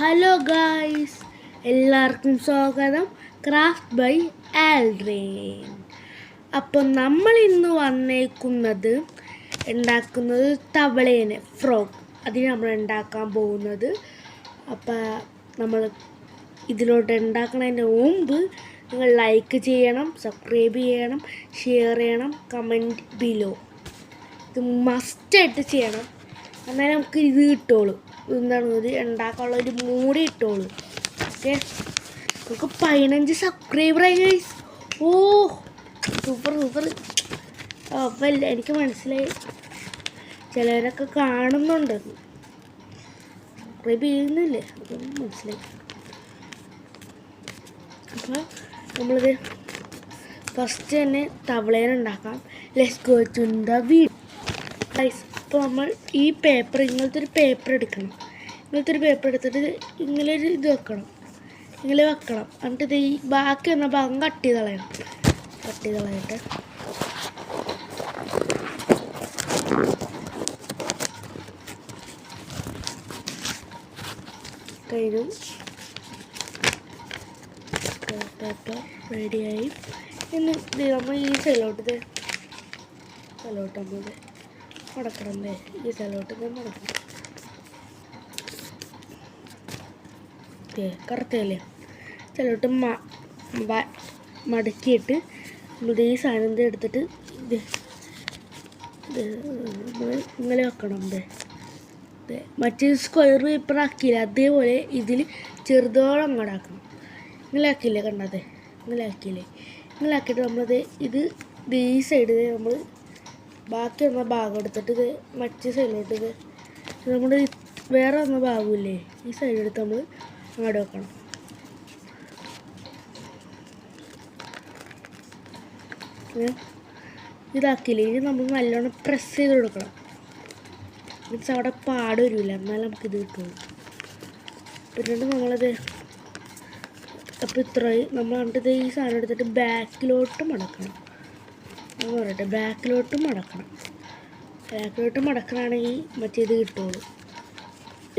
Hello guys, എല്ലാവർക്കും സ്വാഗതം craft by ആൽഡ്രീൻ. അപ്പോൾ നമ്മൾ ഇന്ന് ഉണ്ടാക്കുന്നത് തവളേനെ ഫ്രോഗ്. അതിന് നമ്മൾ ഉണ്ടാക്കാൻ പോകുന്നത്. അപ്പോൾ നമ്മൾ ഇതിലോട്ട് ഉണ്ടാക്കുന്നതിന് മുമ്പ് നിങ്ങൾ ലൈക്ക് ചെയ്യണം, സബ്സ്ക്രൈബ് ചെയ്യണം, ഷെയർ ചെയ്യണം, കമൻറ്റ് ബിലോ. ഇത് മസ്റ്റായിട്ട് ചെയ്യണം, എന്നാലും നമുക്ക് ഇത് കിട്ടുള്ളൂ. എന്താണ് ഇത് ഉണ്ടാക്കാനുള്ള ഒരു മൂടി ഇട്ടോളൂ. ഓക്കെ, നമുക്ക് 15 സബ്സ്ക്രൈബറായി ഗൈസ്. ഓ സൂപ്പർ. അപ്പം എനിക്ക് മനസ്സിലായി ചിലവരൊക്കെ കാണുന്നുണ്ട്, സബ്സ്ക്രൈബ് ചെയ്യുന്നില്ലേ, അതൊന്നും മനസ്സിലായി. അപ്പോൾ നമ്മളിത് ഫസ്റ്റ് തന്നെ തവളേനെ ഉണ്ടാക്കാം. Let's go to the video guys. അപ്പോൾ നമ്മൾ ഈ പേപ്പർ, ഇങ്ങനത്തെ ഒരു പേപ്പർ എടുക്കണം. ഇങ്ങനത്തെ ഒരു പേപ്പർ എടുത്തിട്ട് ഇങ്ങനെ ഒരു ഇത് വെക്കണം. എന്നിട്ട് ഇത് ഈ ബാക്കി വന്ന ഭാഗം കട്ട് ചെയ്ത് കളയട്ട് കഴിഞ്ഞു. പേപ്പർ റെഡിയായി. ഇനി നമ്മൾ ഈ സൈലോട്ട് നമ്മൾ മടക്കണം. ഈ സ്ഥലത്തോട്ട് മടക്കണം. കറക്റ്റല്ലേ? സ്ഥലത്തോട്ട് മടക്കിയിട്ട് നമ്മൾ ഈ സാധനം എടുത്തിട്ട് ഇങ്ങനെ വെക്കണം. മറ്റേ സ്ക്വയർ പേപ്പർ ആക്കിയില്ല, അതേപോലെ ഇതിൽ ചെറുതോളം അങ്ങോട്ടാക്കണം. ഇങ്ങനെ ആക്കിയില്ലേ? കണ്ടത് ഇങ്ങനെ ആക്കിയിട്ട് നമ്മളത് ഈ സൈഡ് നമ്മൾ ബാക്കി വന്ന ഭാഗം എടുത്തിട്ട് ഇത് മറ്റേ സൈഡിലോട്ട് നമ്മൾ വേറെ വന്ന ഭാഗമില്ലേ, ഈ സൈഡെടുത്ത് നമ്മൾ അങ്ങോട്ട് വെക്കണം. ഇതാക്കിയില്ലേ? ഇനി നമ്മൾ നല്ലോണം പ്രസ് ചെയ്ത് കൊടുക്കണം. മീൻസ് അവിടെ പാട് വരില്ല, എന്നാലും നമുക്കിത് കിട്ടുള്ളൂ. പിന്നീട് നമ്മളത് അപ്പോൾ ഇത്രയും നമ്മൾ കണ്ടിട്ട് ഈ സാധനം എടുത്തിട്ട് ബാക്കിലോട്ട് മടക്കണം. ബാക്കിലോട്ട് മടക്കണമെങ്കിൽ മറ്റേത് കിട്ടുള്ളൂ.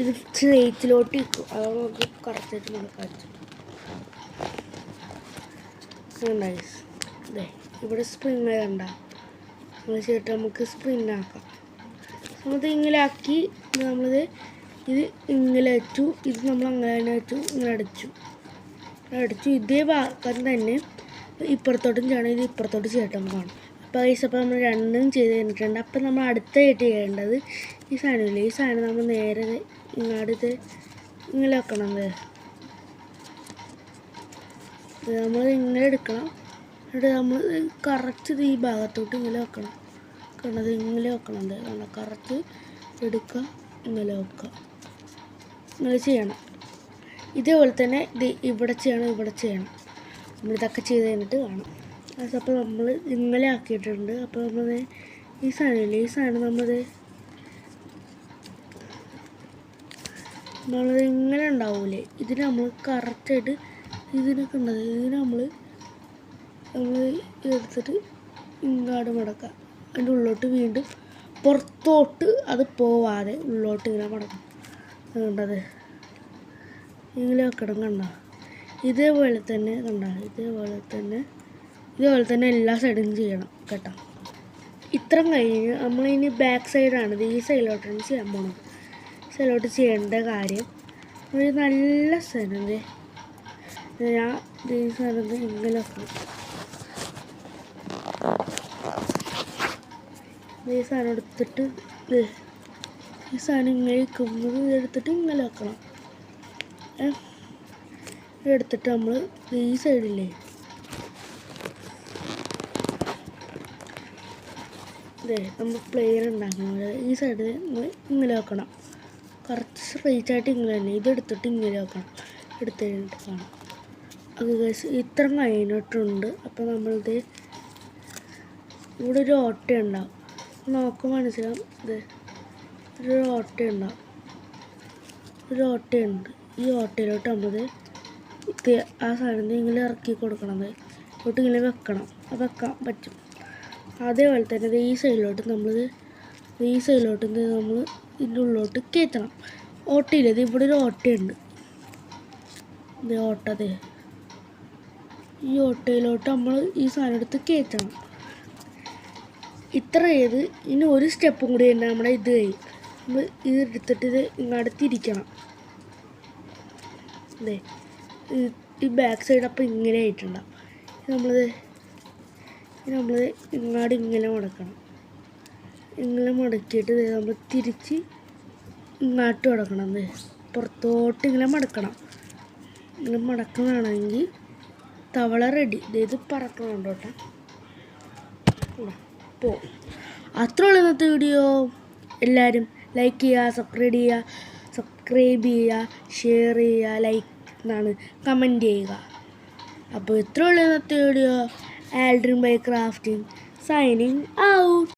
ഇത് സ്ട്രെയിറ്റിലോട്ട് ഇരിക്കും, അതാണ് നമുക്ക് കറക്റ്റായിട്ട് മടക്കാൻ. ഇവിടെ സ്പ്രിങ് കണ്ട നമ്മൾ ചെയ്തിട്ട് നമുക്ക് സ്പ്രിങ് ആക്കാം. നമ്മൾ ഇങ്ങനെ ആക്കി നമ്മളിത് ഇങ്ങനെ വെച്ചു. ഇത് നമ്മൾ അങ്ങനെ വെച്ചു, ഇങ്ങനെ അടിച്ചു. ഇതേ ഭാഗം തന്നെ ഇപ്പുറത്തോട്ടും ചെയ്യണം, ഇത് ഇപ്പുറത്തോട്ട് ചെയ്യട്ടെ കാണും. അപ്പോൾ അപ്പോൾ നമ്മൾ രണ്ടും ചെയ്ത് കഴിഞ്ഞിട്ടുണ്ട്. അപ്പം നമ്മൾ അടുത്തായിട്ട് ചെയ്യേണ്ടത് ഈ സാധനമില്ലേ, ഈ സാധനം നമ്മൾ നേരെ ഇങ്ങോട്ട് ഇങ്ങനെ വെക്കണം. നമ്മൾ ഇങ്ങനെ എടുക്കണം. എന്നിട്ട് നമ്മൾ കറക്റ്റ് ഈ ഭാഗത്തോട്ട് ഇങ്ങനെ വെക്കണം. കണ്ടത് ഇങ്ങനെ വെക്കണം. കറക്റ്റ് എടുക്കുക, ഇങ്ങനെ വെക്കുക. ഇങ്ങനെ ചെയ്യണം. ഇതേപോലെ തന്നെ ഇവിടെ ചെയ്യണം. നമ്മളിതൊക്കെ ചെയ്ത് കഴിഞ്ഞിട്ട് കാണാം. അപ്പോൾ നമ്മൾ ഇന്നലെ ആക്കിയിട്ടുണ്ട്. അപ്പോൾ നമ്മൾ ഈ സാധനം നമ്മളത് ഇങ്ങനെ ഉണ്ടാവൂലേ, ഇതിന് നമ്മൾ കറക്റ്റായിട്ട് ഇതിനൊക്കെ ഉണ്ടത് നമ്മൾ എടുത്തിട്ട് ഇങ്ങോട്ട് മടക്കാം. അതിൻ്റെ ഉള്ളോട്ട് വീണ്ടും പുറത്തോട്ട് അത് പോവാതെ ഉള്ളോട്ട് ഇങ്ങനെ മടക്കാം. കണ്ടത് ഇങ്ങനെ വെക്കണം. ഇതേപോലെ തന്നെ എല്ലാ സൈഡും ചെയ്യണം കേട്ടോ. ഇത്ര കഴിഞ്ഞ് നമ്മളിനി ബാക്ക് സൈഡാണിത്, ഈ സൈഡിലോട്ടാണ് ചെയ്യാൻ പോണത്. സൈഡിലോട്ട് ചെയ്യേണ്ട കാര്യം ഒരു നല്ല സാധനം ഞാൻ ഈ സാധനം ഇങ്ങനെ വെക്കണം. ഈ സാധനം എടുത്തിട്ട് ഈ സാധനം ഇങ്ങനെ വയ്ക്കുന്നത് എടുത്തിട്ട് ഇങ്ങനെ വെക്കണം. എടുത്തിട്ട് നമ്മൾ ഈ സൈഡില്ലേ, നമ്മൾ പ്ലെയർ ഉണ്ടാക്കണം. ഈ സൈഡിൽ ഇങ്ങനെ വെക്കണം. കറക്റ്റ് സ്ട്രെയിറ്റ് ആയിട്ട് ഇങ്ങനെ തന്നെ ഇതെടുത്തിട്ട് ഇങ്ങനെ വെക്കണം. എടുത്ത് കഴിഞ്ഞിട്ട് കാണാം. അത് ഇത്ര കഴിഞ്ഞിട്ടുണ്ട്. അപ്പോൾ നമ്മളിത് ഇവിടെ ഒരു ഓട്ടയുണ്ടാവും, നോക്കുമ്പോൾ മനസ്സിലാവും. ഒരു ഓട്ടയുണ്ട്. ഈ ഓട്ടയിലോട്ട് നമ്മൾ ആ സാധനം ഇങ്ങനെ ഇറക്കി കൊടുക്കണം. ഇങ്ങോട്ട് ഇങ്ങനെ വെക്കണം. അത് വെക്കാൻ പറ്റും. അതേപോലെ തന്നെ ഈ സൈഡിലോട്ട് നമ്മൾ ഇതിൻ്റെ ഉള്ളിലോട്ട് കയറ്റണം. ഓട്ടയില്ലത് ഇവിടെ ഒരു ഓട്ടയുണ്ട്. ഇത് ഓട്ടത് ഈ ഓട്ടയിലോട്ട് നമ്മൾ ഈ സാധനം എടുത്ത് കയറ്റണം. ഇത്ര ചെയ്ത് ഇനി ഒരു സ്റ്റെപ്പും കൂടി തന്നെ നമ്മുടെ ഇത് കഴിയും. നമ്മൾ ഇത് എടുത്തിട്ട് ഇത് ഇങ്ങോട്ട് തിരിക്കണം. അതെ ഈ ബാക്ക് സൈഡ് അപ്പം ഇങ്ങനെ ആയിട്ടുണ്ടാവും. നമ്മളിത് ഇങ്ങോട്ട് ഇങ്ങനെ മടക്കണം. ഇങ്ങനെ മടക്കിയിട്ട് നമ്മൾ തിരിച്ച് ഇങ്ങോട്ട് മടക്കണം. പുറത്തോട്ട് ഇങ്ങനെ മടക്കണം. ഇങ്ങനെ മടക്കണമെങ്കിൽ തവള റെഡി. ഇത് പറക്കണുണ്ടോ കേട്ടോ. അപ്പോൾ അത്ര ഉള്ള ഇന്നത്തെ വീഡിയോ. എല്ലാവരും ലൈക്ക് ചെയ്യുക, സബ്സ്ക്രൈബ് ചെയ്യുക, ഷെയർ ചെയ്യുക, ലൈക്ക് എന്നാണ് കമൻറ്റ് ചെയ്യുക. അപ്പോൾ ഇത്ര ഉള്ള ഇന്നത്തെ video. Aldrin by crafting signing out.